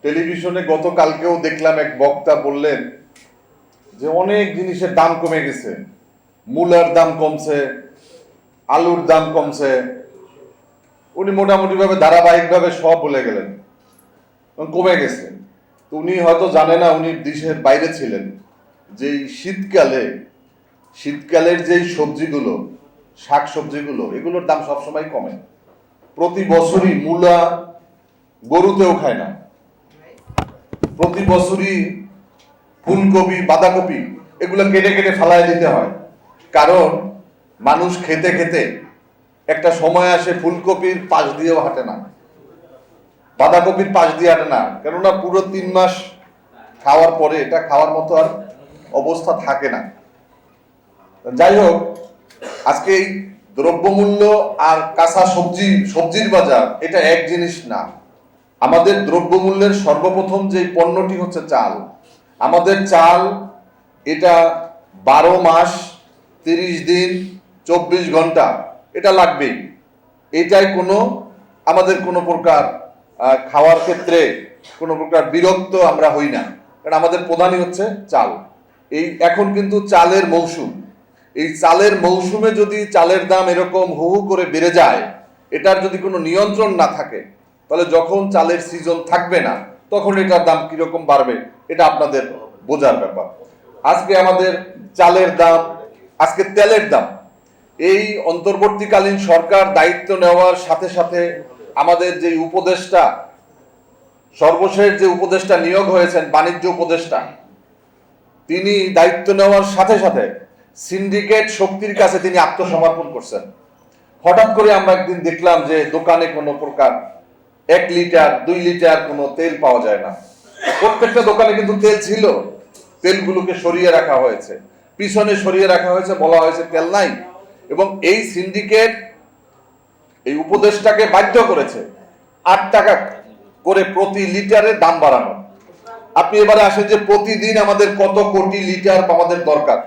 টেলিভিশনে গতকালকেও দেখলাম এক বক্তা বললেন যে অনেক জিনিসের দাম কমে গেছে, মূলার দাম কমছে, আলুর দাম কমছে। উনি মোটামুটি ভাবে ধারাবাহিকভাবে সব বলে গেলেন কমে গেছে। তো উনি হয়তো জানে না, উনি দেশের বাইরে ছিলেন, যে শীতকালের যেই সবজিগুলো, শাক সবজিগুলো, এগুলোর দাম সবসময় কমে। প্রতি বছরই মূলা গরুতেও খায় না, প্রতি বছরই ফুলকপি বাঁধাকপি এগুলো কেটে কেটে ফালায় দিতে হয়। কারণ মানুষ খেতে খেতে একটা সময় আসে ফুলকপির পাশ দিয়েও হাঁটে না, বাঁধাকপির পাশ দিয়ে হাঁটে না, কেননা পুরো 3 মাস খাওয়ার পরে এটা খাওয়ার মতো আর অবস্থা থাকে না। যাই হোক, আজকে এই দ্রব্যমূল্য আর কাঁচা সবজির বাজার এটা এক জিনিস না। আমাদের দ্রব্যমূল্যের সর্বপ্রথম যে পণ্যটি হচ্ছে চাল। আমাদের চাল এটা 12 মাস 30 দিন 24 ঘন্টা এটা লাগবেই। এটাই আমাদের কোনো প্রকার খাওয়ার ক্ষেত্রে কোনো প্রকার বিরক্ত আমরা হই না, কারণ আমাদের প্রধানই হচ্ছে চাল। এখন কিন্তু চালের মৌসুম। এই চালের মৌসুমে যদি চালের দাম এরকম হু হু করে বেড়ে যায়, এটার যদি কোনো নিয়ন্ত্রণ না থাকে, তাহলে যখন চালের সিজন থাকবে না তখন এটার দাম কিরকম বাড়বে এটা আপনাদের বোঝার ব্যাপার। আজকে আমাদের চালের দাম, আজকে তেলের দাম, এই অন্তর্বর্তীকালীন সরকার দায়িত্ব নেওয়ার সাথে সাথে আমাদের যে উপদেষ্টা, সর্বশেষ যে উপদেষ্টা নিয়োগ হয়েছেন, বাণিজ্য উপদেষ্টা, তিনি দায়িত্ব নেওয়ার সাথে সাথে সিন্ডিকেট শক্তির কাছে তিনি আত্মসমর্পণ করছেন। হঠাৎ করে আমরা একদিন দেখলাম যে দোকানে কোনো প্রকার 1 লিটার 2 লিটার কোনো তেল পাওয়া যায় না। প্রত্যেকটা দোকানে কিন্তু তেল ছিল, তেলগুলোকে সরিয়ে রাখা হয়েছে, পিছনে সরিয়ে রাখা হয়েছে, বলা হয়েছে তেল নাই। এবং এই সিন্ডিকেট এই উপদেষ্টাকে বাধ্য করেছে 8 টাকা করে প্রতি লিটারের দাম বাড়ানো। আপনি এবারে আসেন যে প্রতিদিন আমাদের কত কোটি লিটার আমাদের দরকার।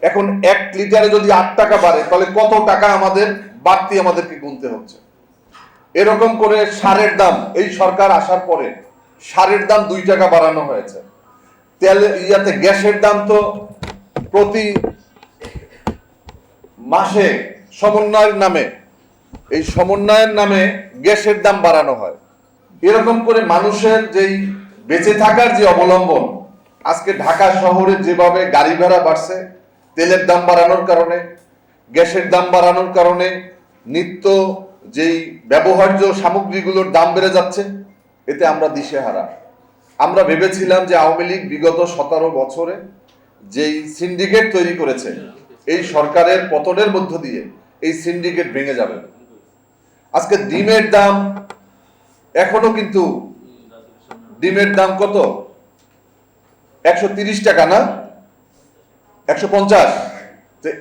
এখন 1 লিটারে যদি 8 টাকা বাড়ে, তাহলে কত টাকা আমাদের বাড়তি আমাদেরকে গুনতে হচ্ছে। এরকম করে সারের দাম, এই সরকার আসার পরে সারের দাম 2 টাকা বাড়ানো হয়েছে। গ্যাসের দাম তো প্রতি মাসে সমন্বয়ের নামে গ্যাসের দাম বাড়ানো হয়। এরকম করে মানুষের যেই বেঁচে থাকার যে অবলম্বন, আজকে ঢাকা শহরে যেভাবে গাড়ি ভাড়া বাড়ছে, তেলের দাম বাড়ানোর কারণে, গ্যাসের দাম বাড়ানোর কারণে, নিত্য যেই ব্যবহার্য সামগ্রীগুলোর দাম বেড়ে যাচ্ছে, এতে আমরা দিশেহারা। আমরা ভেবেছিলাম যে আওয়ামী লীগ বিগত 17 বছরে যেই সিন্ডিকেট তৈরি করেছে, এই সরকারের পতনের মধ্য দিয়ে এই সিন্ডিকেট ভেঙে যাবে। আজকে ডিমের দাম, এখনো কিন্তু ডিমের দাম কত? 130 টাকা না, 150।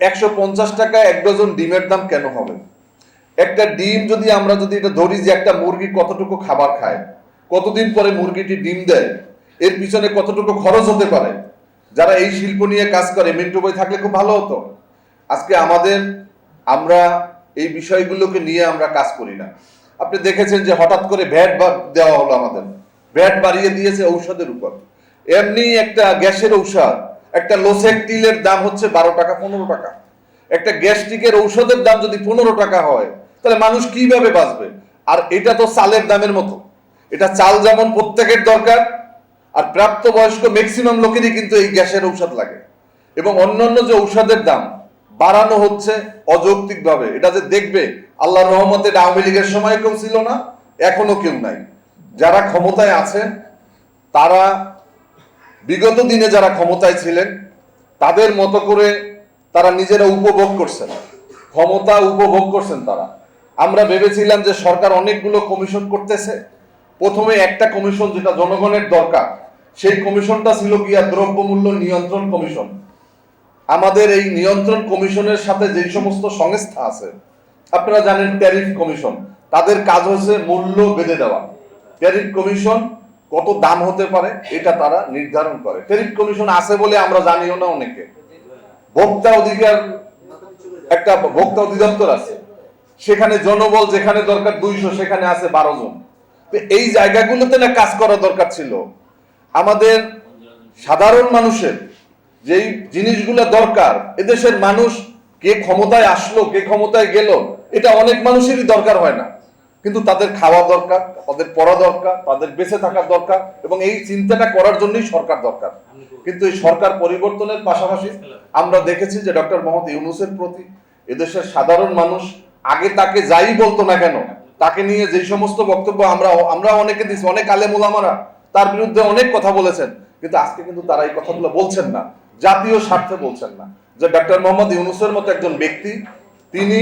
150 টাকা 1 ডজন ডিমের দাম কেন হবে? একটা ডিম যদি আমরা এটা ধরি যে একটা মুরগি কতটুকু খাবার খায়, কতদিন পরে মুরগিটি ডিম দেয়, এর পিছনে কতটুকু খরচ হতে পারে, যারা এই শিল্প নিয়ে কাজ করে, মিন্টু ভাই থাকলে খুব ভালো হতো। আজকে আমরা এই বিষয়গুলোকে নিয়ে আমরা কাজ করি না। আপনি দেখেছেন যে হঠাৎ করে ভ্যাট দেওয়া হলো, আমাদের ভ্যাট বাড়িয়ে দিয়েছে ঔষধের উপর। এমনি একটা গ্যাসের ঔষধ, একটা লোসেকটিলের দাম হচ্ছে 12 টাকা 15 টাকা। একটা গ্যাস্ট্রিকের ঔষধের দাম যদি 15 টাকা হয়, তাহলে মানুষ কিভাবে বাঁচবে? আর এটা তো চালের দামের মতো। এটা চাল যেমন প্রত্যেকের দরকার, আর প্রাপ্তবয়স্ক ম্যাক্সিমাম লোকেরই কিন্তু এই গ্যাসের ঔষধ লাগে। এবং অন্যান্য যে ঔষধের দাম বাড়ানো হচ্ছে অযৌক্তিকভাবে, এটা যে দেখবে, আল্লাহর রহমতে আওয়ামী লীগের সময় কেউ ছিল না, এখনো কেউ নাই। যারা ক্ষমতায় আছেন, তারা বিগত দিনে যারা ক্ষমতায় ছিলেন, তাদের মতো করে তারা নিজেরা উপভোগ করছেন, ক্ষমতা উপভোগ করছেন তারা। আমরা ভেবেছিলাম যে সরকার অনেকগুলো কমিশন করতেছে। প্রথমে একটা কমিশন যেটা জনগণের দরকার, সেই কমিশনটা ছিল গিয়া দ্রব্যমূল্য নিয়ন্ত্রণ কমিশন। আমাদের এই নিয়ন্ত্রণ কমিশনের সাথে যে সমস্ত সংস্থা আছে, আপনারা জানেন ট্যারিফ কমিশন, তাদের কাজ হচ্ছে মূল্য বেঁধে দেওয়া। ট্যারিফ কমিশন কত দাম হতে পারে এটা তারা নির্ধারণ করে। ট্যারিফ কমিশন আছে বলে আমরা জানিও না অনেকে। ভোক্তা অধিদপ্তর আছে, সেখানে জনবল যেখানে দরকার 200, সেখানে আছে 12 জন। তো এই জায়গাগুলোতে না কাজ করা দরকার ছিল। আমাদের সাধারণ মানুষের যেই জিনিসগুলো দরকার, এদেশের মানুষ কে ক্ষমতায় আসলো কে ক্ষমতায় গেল এটা অনেক মানুষেরই দরকার হয় না, কিন্তু তাদের খাওয়া দরকার, তাদের পড়া দরকার, তাদের বেঁচে থাকার দরকার, এবং এই চিন্তাটা করার জন্যই সরকার দরকার। কিন্তু এই সরকার পরিবর্তনের পাশাপাশি আমরা দেখেছি যে ডক্টর মোহাম্মদ ইউনূসের প্রতি এদেশের সাধারণ মানুষ আগে তাকে যাই বলতো না কেন, তাকে নিয়ে যেই সমস্ত বক্তব্য আমরা অনেকে দিচ্ছি, অনেক আলেম ওলামারা তার বিরুদ্ধে অনেক কথা বলেছেন, কিন্তু আজকে কিন্তু তারা এই কথাগুলো বলছেন না, জাতীয় স্বার্থে বলছেন না। যে ডক্টর মোহাম্মদ ইউনূসের মতো একজন ব্যক্তি, তিনি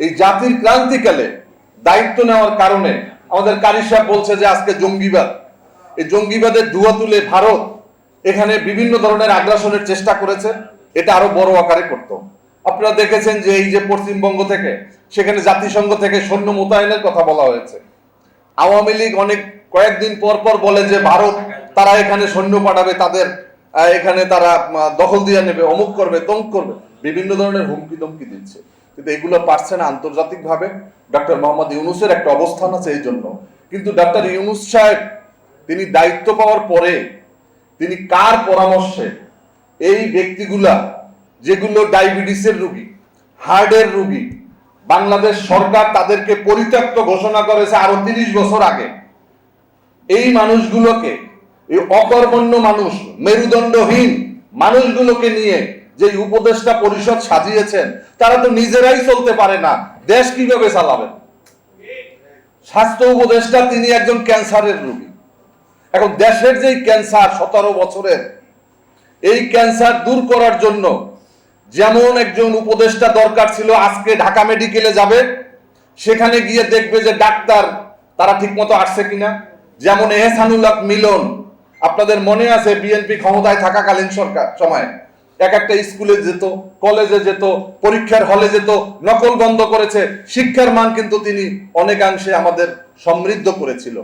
এই জাতির ক্রান্তিকালে দায়িত্ব নেওয়ার কারণে আমাদের কারি সাহেব বলছে যে আজকে জঙ্গিবাদ, এই জঙ্গিবাদের ধোঁয়া তুলে ভারত এখানে বিভিন্ন ধরনের আগ্রাসনের চেষ্টা করেছে, এটা আরো বড় আকারে করত। আপনারা দেখেছেন যে এই যে পশ্চিমবঙ্গ থেকে সেখানে জাতিসংঘ থেকে সৈন্য মোতায়েনের কথা বলা হয়েছে। আওয়ামী লীগ অনেক কয়েকদিন পর পর বলে যে ভারত তারা এখানে সৈন্য পাঠাবে, তাদের এখানে তারা দখল দিয়ে নেবে, অমুক করবে, তমুক করবে, বিভিন্ন ধরনের হুমকি দমকি দিচ্ছে, কিন্তু এগুলো পারছে না আন্তর্জাতিক ভাবে। ডক্টর মোহাম্মদ ইউনূসের একটা অবস্থান আছে এই জন্য। কিন্তু ডক্টর ইউনূস সাহেব তিনি দায়িত্ব পাওয়ার পরে তিনি কার পরামর্শে এই ব্যক্তিগুলা যেগুলো ডায়াবেটিসের রোগী, হার্টের রোগী, বাংলাদেশ সরকার তাদেরকে পরিত্যক্ত ঘোষণা করেছে আরো 30 বছর আগে, এই মানুষগুলোকে, এই অকর্মণ্য মানুষ, মেরুদণ্ডহীন মানুষগুলোকে নিয়ে যে উপদেষ্টা পরিষদ সাজিয়েছেন, তারা তো নিজেরাই চলতে পারে না, দেশ কিভাবে চালাবেন? স্বাস্থ্য উপদেষ্টা তিনি একজন ক্যান্সারের রোগী। এখন দেশের যেই ক্যান্সার 17 বছরের, এই ক্যান্সার দূর করার জন্য যেমন একজন উপদেষ্টা দরকার ছিল, আজকে ঢাকা মেডিকেলে যাবে, সেখানে গিয়ে দেখবে যে ডাক্তার তারা ঠিকমতো আসছে কিনা। যেমন এহসানুল্লাহ মিলন, আপনাদের মনে আছে বিএনপি ক্ষমতায় থাকাকালীন সময় এক একটা স্কুলে যেত, কলেজে যেত, পরীক্ষার হলে যেত, নকল বন্ধ করেছে, শিক্ষার মান কিন্তু তিনি অনেকাংশে আমাদের সমৃদ্ধ করেছিল।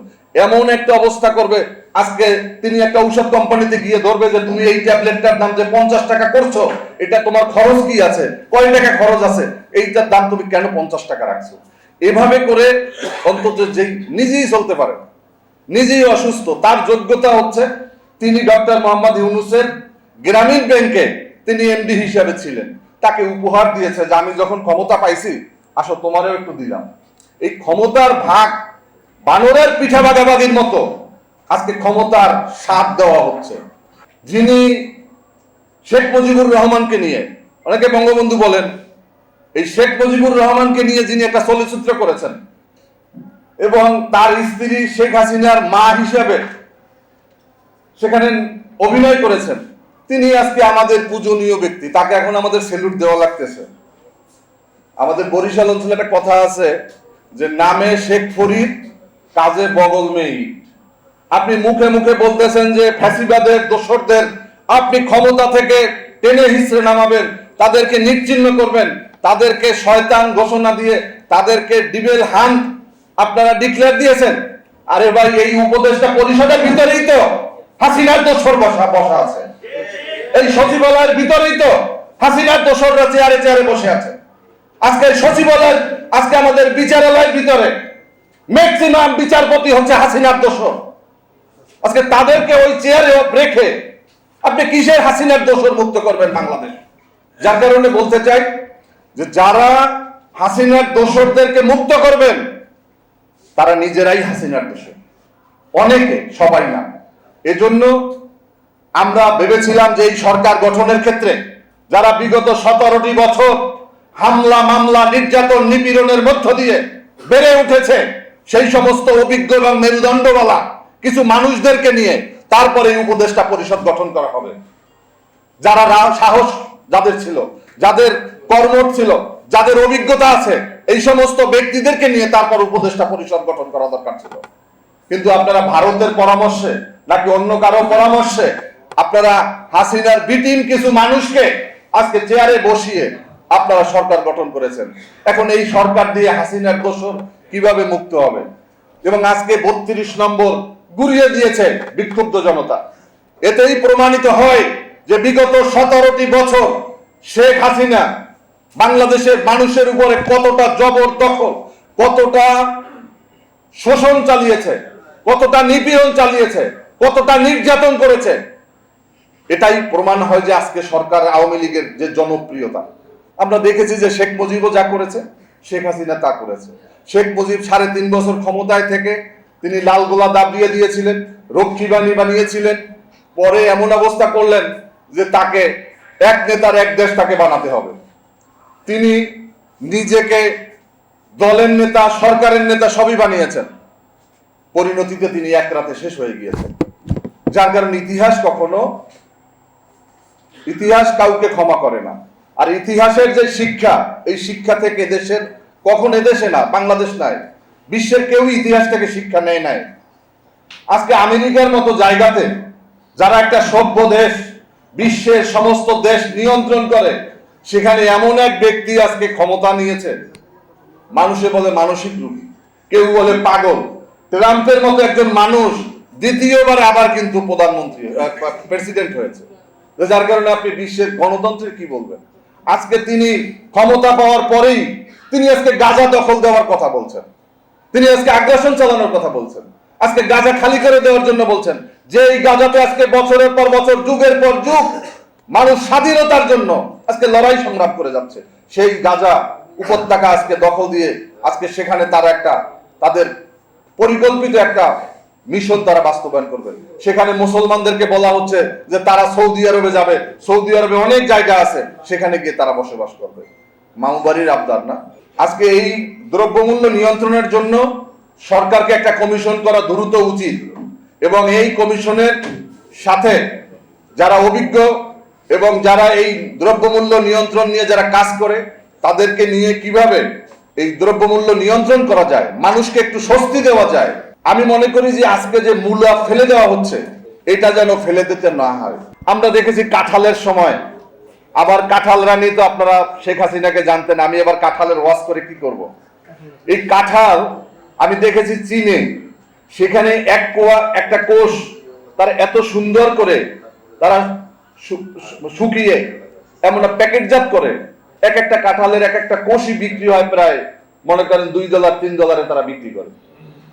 এমন একটা অবস্থা করবে, আজকে তিনি একটা ঔষধ কোম্পানিতে গিয়ে ধরবে যে তুমি এই ট্যাবলেটটার দাম যে 50 টাকা করছো, এটা তোমার খরচ কি আছে, কয় টাকা খরচ আছে, এইটার দাম তুমি কেন 50 টাকা রাখছো? এভাবে করে অন্তত যেই নিজেই চলতে পারে, নিজেই অসুস্থ, তার যোগ্যতা হচ্ছে তিনি ডক্টর মোহাম্মদ ইউনূসের গ্রামীণ ব্যাংকে তিনি এমডি হিসাবে ছিলেন, তাকে উপহার দিয়েছে যে আমি যখন ক্ষমতা পাইছি আসো তোমারও একটু দিলাম। এই ক্ষমতার ভাগ বানরের পিঠা ভাগাভাগির মতো আজকে ক্ষমতার স্বাদ দেওয়া হচ্ছে। যিনি শেখ মুজিবুর রহমানকে নিয়ে, অনেকে বঙ্গবন্ধু বলেন, এই শেখ মুজিবুর রহমানকে নিয়ে যিনি একটা চলচ্চিত্র করেছেন এবং তার স্ত্রী শেখ হাসিনার মা হিসাবে সেখানে অভিনয় করেছেন, তিনি আজকে আমাদের পূজনীয় ব্যক্তি, তাকে এখন আমাদের সেলুট দেওয়া লাগতেছে। আমাদের বরিশাল অঞ্চলে একটা কথা আছে যে নামে শেখ ফরিদ, কাজে বগল মে ইট। আপনি মুখে মুখে বলতেছেন যে ফ্যাসিবাদের দোসরদের আপনি ক্ষমতা থেকে টেনে হিচড়ে নামাবেন, তাদেরকে নিশ্চিহ্ন করবেন, তাদেরকে শয়তান ঘোষণা দিয়ে তাদেরকে ডিবেল হান্ট আপনারা ডিক্লেয়ার দিয়েছেন। আরে ভাই, এই উপদেষ্টা পরিষদের ভিতরেই তো হাসিনার দোসর বসা আছে, এই সচিবালয়ের ভিতরেই তো হাসিনার দোসররা চেয়ারে চেয়ারে বসে আছে। আজকে সচিবালয়, আজকে আমাদের বিচারালয়ের ভিতরে ম্যাক্সিমাম বিচারপতি হচ্ছে হাসিনার দোসর। আজকে তাদেরকে ওই চেয়ারে রেখে আপনি কিসের হাসিনার দোসর মুক্ত করবেন বাংলাদেশ? যার কারণে বলতে চাই যে যারা হাসিনার দোসরদেরকে মুক্ত করবেন তারা নিজেরাই হাসিনার দোসর, অনেকে, সবাই না। এজন্য আমরা ভেবেছিলাম যে এই সরকার গঠনের ক্ষেত্রে যারা বিগত 17টি বছর হামলা, মামলা, নির্যাতন, নিপীড়নের মধ্য দিয়ে বেড়ে উঠেছে, সেই সমস্ত অভিজ্ঞ এবং মেরুদণ্ডওয়ালা কিছু মানুষদেরকে নিয়ে তারপরে উপদেষ্টা পরিষদ গঠন করা হবে। যারা সাহস যাদের ছিল, যাদের কর্মঠ ছিল, যাদের অভিজ্ঞতা আছে, এই সমস্ত ব্যক্তিদেরকে নিয়ে তারপর উপদেষ্টা পরিষদ গঠন করা দরকার ছিল। কিন্তু আপনারা ভারতের পরামর্শে নাকি অন্য কারো পরামর্শে আপনারা হাসিনার বিটিম কিছু মানুষকে আজকে চেয়ারে বসিয়ে আপনারা সরকার গঠন করেছেন। এখন এই সরকার দিয়ে হাসিনার দোসর কিভাবে মুক্ত হবে? এবং আজকে 32 নম্বর গুড়িয়ে দিয়েছে বিক্ষুব্ধ জনতা। এতেই প্রমাণিত হয় যে বিগত 17টি বছর শেখ হাসিনা বাংলাদেশের মানুষের উপরে কতটা জবরদখল, কতটা শোষণ চালিয়েছে। কতটা নিপীড়ন চালিয়েছে, কতটা নির্যাতন করেছে। এটাই প্রমাণ হয় যে আজকে সরকার আওয়ামী লীগের যে জনপ্রিয়তা। আমরা দেখেছি যে শেখ মুজিবও যা করেছে, শেখ হাসিনা তা করেছে। শেখ মুজিব 3.5 বছর ক্ষমতায় থেকে তিনি লাল গোলা দাবিয়ে দিয়েছিলেন, রক্ষী বাহিনী বানিয়েছিলেন। পরে এমন অবস্থা করলেন যে তাকে এক নেতার এক দেশ তাকে বানাতে হবে। তিনি নিজেকে দলের নেতা, সরকারের নেতা সবই বানিয়েছেন। পরিণতিতে তিনি এক রাতে শেষ হয়ে গিয়েছেন। যার কারণে ইতিহাস কাউকে ক্ষমা করে না। আর ইতিহাসের যে শিক্ষা, এই শিক্ষা থেকে দেশের কখন এদেশে না, বাংলাদেশ নাই, বিশ্বের কেউ ইতিহাস থেকে শিক্ষা নেয় নাই। আজকে আমেরিকার মতো জায়গাতে যারা একটা সভ্য দেশ, বিশ্বের সমস্ত দেশ নিয়ন্ত্রণ করে, সেখানে এমন এক ব্যক্তি আজকে ক্ষমতা নিয়েছে, মানুষে বলে মানসিক রোগী, কেউ বলে পাগল। ট্রাম্পের মতো একজন মানুষ দ্বিতীয়বার আবার কিন্তু প্রধানমন্ত্রী, প্রেসিডেন্ট হয়েছে। যার কারণে আপনি বিশ্বের গণতন্ত্রের কি বলবেন? আজকে তিনি ক্ষমতা পাওয়ার পরেই তিনি আজকে গাজা দখল দেওয়ার কথা বলছেন, তিনি আজকে আগ্রাসন চালানোর কথা বলছেন, আজকে গাজা খালি করে দেওয়ার জন্য বলছেন। যে এই গাজাতে আজকে বছরের পর বছর, যুগের পর যুগ মানুষ স্বাধীনতার জন্য আজকে লড়াই সংগ্রাম করে যাচ্ছে, সেই গাজা উপত্যকা আজকে দখল দিয়ে আজকে সেখানে তাদের পরিকল্পিত একটা মিশন তারা বাস্তবায়ন করবে। সেখানে মুসলমানদেরকে বলা হচ্ছে যে তারা সৌদি আরবে যাবে, সৌদি আরবে অনেক জায়গা আছে, সেখানে গিয়ে তারা বসবাস করবে। মামুবাড়ির আবদার না। আজকে এই দ্রব্যমূল্য নিয়ন্ত্রণের জন্য সরকারকে একটা কমিশন করা দ্রুত উচিত, এবং এই কমিশনের সাথে যারা অভিজ্ঞ এবং যারা এই দ্রব্যমূল্য নিয়ন্ত্রণ নিয়ে যারা কাজ করে, তাদেরকে নিয়ে কিভাবে এই দ্রব্যমূল্য নিয়ন্ত্রণ করা যায়, মানুষকে একটু স্বস্তি দেওয়া যায়। আমি মনে করি যে আজকে যে মূলা ফেলে দেওয়া হচ্ছে, এটা যেন ফেলে দিতে না হয়। আমরা দেখেছি কাঁঠালের সময়, আবার কাঁঠাল রানী তো আপনারা শেখ হাসিনাকে জানতেন, আমি এবার কাঁঠালের ওয়াজ করে কি করব। এই কাঁঠাল আমি দেখেছি চীনে, সেখানে একটা কোষ তারা এত সুন্দর করে তারা শুকিয়ে এমন প্যাকেটজাত করে, এক একটা কাঁঠালের এক একটা কোষই বিক্রি হয় প্রায় মনে করেন $2 $3 তারা বিক্রি করে।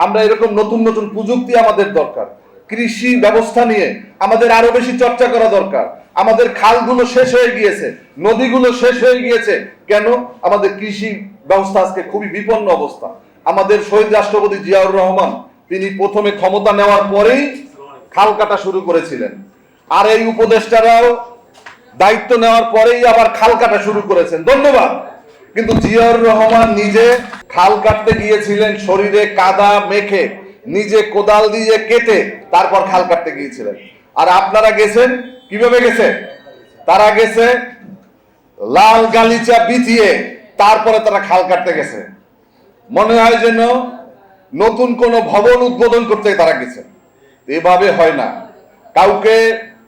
আমরা এরকম নতুন নতুন প্রযুক্তি আমাদের দরকার। কৃষি ব্যবস্থা নিয়ে আমাদের আরো বেশি চর্চা করা দরকার। আমাদের খালগুলো শেষ হয়ে গিয়েছে, নদীগুলো শেষ হয়ে গিয়েছে। কেন? আমাদের কৃষি ব্যবস্থা আজকে খুবই বিপন্ন অবস্থা। আমাদের শহীদ রাষ্ট্রপতি জিয়াউর রহমান তিনি প্রথমে ক্ষমতা নেওয়ার পরেই খাল কাটা শুরু করেছিলেন, আর এই উপদেষ্টারাও দায়িত্ব নেওয়ার পরেই আবার খাল কাটা শুরু করেছেন। ধন্যবাদ। কিন্তু জিয়াউর রহমান নিজে খাল কাটতে গিয়েছিলেন শরীরে কাদা মেখে, নিজে কোদাল দিয়ে কেটে তারপর খাল কাটতে গিয়েছিলেন। আর আপনারা গেছেন কিভাবে গেছে? তারা গেছে লাল গালিচা বিছিয়ে, তারপরে তারা খাল কাটতে গেছে। মনে হয় যেন নতুন কোন ভবন উদ্বোধন করতে তারা গেছে। এভাবে হয় না। কাউকে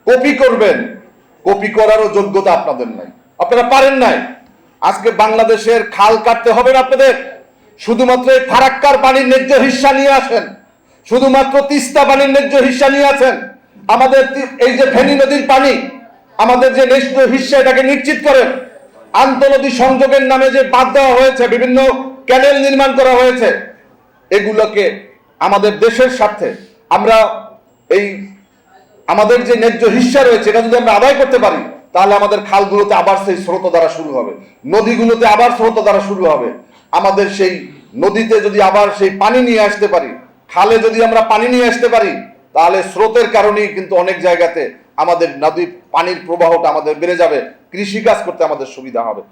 কপি করবেন, কপি করারও যোগ্যতা আপনাদের নাই, আপনারা পারেন নাই। আজকে বাংলাদেশের খাল কাটতে হবে না আপনাদের, শুধুমাত্র এই ফারাক্কার পানির ন্যায্য হিস্সা নিয়ে আসেন, শুধুমাত্র তিস্তা পানির ন্যায্য হিস্সা নিয়ে আসেন। আমাদের এই যে ফেনী নদীর পানি, আমাদের যে ন্যায্য হিস্সা, এটাকে নিশ্চিত করেন। আন্তঃনদী সংযোগের নামে যে বাঁধ দেওয়া হয়েছে, বিভিন্ন ক্যানেল নির্মাণ করা হয়েছে, এগুলোকে আমাদের দেশের স্বার্থে আমরা আমাদের যে ন্যায্য হিস্সা রয়েছে, এটা যদি আমরা আদায় করতে পারি, তাহলে আমাদের খালগুলোতে আবার সেই স্রোত দ্বারা শুরু হবে, নদীগুলোতে আবার স্রোত দ্বারা শুরু হবে। আমাদের সেই নদীতে যদি আবার সেই পানি নিয়ে আসতে পারি, খালে যদি আমরা পানি নিয়ে আসতে পারি, তাহলে স্রোতের কারণেই কিন্তু অনেক জায়গাতে আমাদের নদীর পানির প্রবাহটা আমাদের বেড়ে যাবে, কৃষি কাজ করতে আমাদের সুবিধা হবে।